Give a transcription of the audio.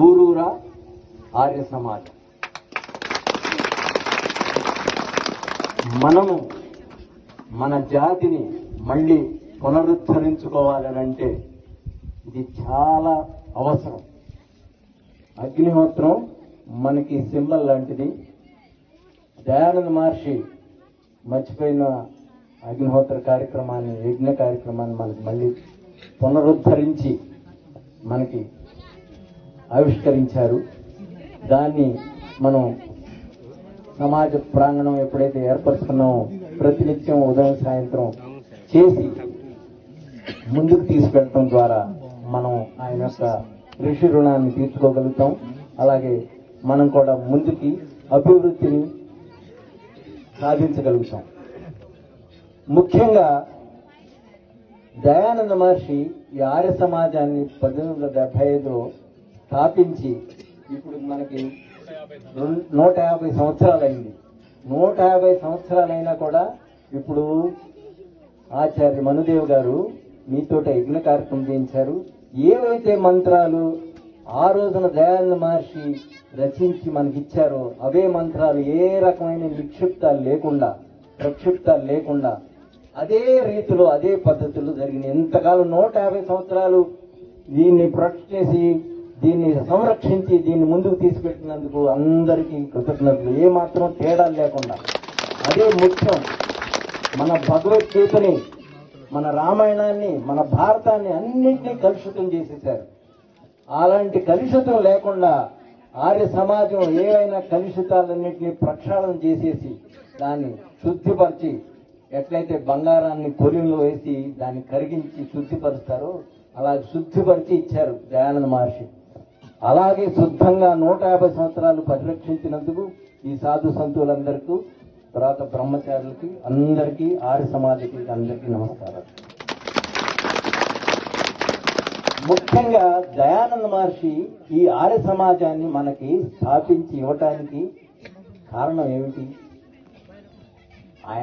ఊరూరా ఆర్య సమాజం. మనము మన జాతిని మళ్ళీ పునరుద్ధరించుకోవాలనంటే ఇది చాలా అవసరం. అగ్నిహోత్రం మనకి సింబల్ లాంటిది. దయానంద మహర్షి మర్చిపోయిన అగ్నిహోత్ర కార్యక్రమాన్ని, యజ్ఞ కార్యక్రమాన్ని మనకి మళ్ళీ పునరుద్ధరించి మనకి ఆవిష్కరించారు. దాన్ని మనం సమాజ ప్రాంగణం ఎప్పుడైతే ఏర్పరుచుకున్నామో ప్రతినిత్యం ఉదయం సాయంత్రం చేసి ముందుకు తీసుకెళ్ళటం ద్వారా మనం ఆయన యొక్క ఋషి రుణాన్ని తీర్చుకోగలుగుతాం. అలాగే మనం కూడా ముందుకి అభివృద్ధిని సాధించగలుగుతాం. ముఖ్యంగా దయానంద మహర్షి ఈ ఆర్య సమాజాన్ని 1875లో స్థాపించి ఇప్పుడు మనకి 150 సంవత్సరాలైంది. 150 సంవత్సరాలైనా కూడా ఇప్పుడు ఆచార్య మనుదేవ్ గారు మీతోట యజ్ఞ కార్యక్రమం చేయించారు. ఏవైతే మంత్రాలు ఆ రోజున దయానంద మహర్షి రచించి మనకిచ్చారో అవే మంత్రాలు ఏ రకమైన నిక్షిప్తాలు లేకుండా, ప్రక్షిప్తాలు లేకుండా అదే రీతిలో అదే పద్ధతుల్లో జరిగిన ఎంతకాలం 150 సంవత్సరాలు దీన్ని ప్రొటెక్ట్ చేసి దీన్ని సంరక్షించి దీన్ని ముందుకు తీసుకెట్టినందుకు అందరికీ కృతజ్ఞతలు. ఏమాత్రం తేడా లేకుండా అదే ముఖ్యం. మన భగవద్గీతని, మన రామాయణాన్ని, మన భారతాన్ని అన్నింటినీ కలుషితం చేసేశారు. అలాంటి కలుషితం లేకుండా ఆర్య సమాజం ఏవైనా కలుషితాలన్నింటినీ ప్రక్షాళన చేసేసి దాన్ని శుద్ధిపరిచి, ఎట్లయితే బంగారాన్ని కొలిలో వేసి దాన్ని కరిగించి శుద్ధిపరుస్తారో అలాగే శుద్ధిపరిచి ఇచ్చారు దయానంద మహర్షి. అలాగే శుద్ధంగా 150 సంవత్సరాలు పరిరక్షించినందుకు ఈ సాధు సంతులందరికీ, తర్వాత బ్రహ్మచారులకి అందరికీ, ఆర్య సమాజకి అందరికీ నమస్కారాలు. ముఖ్యంగా దయానంద మహర్షి ఈ ఆర్య సమాజాన్ని మనకి స్థాపించి ఇవ్వటానికి కారణం ఏమిటి? ఆయన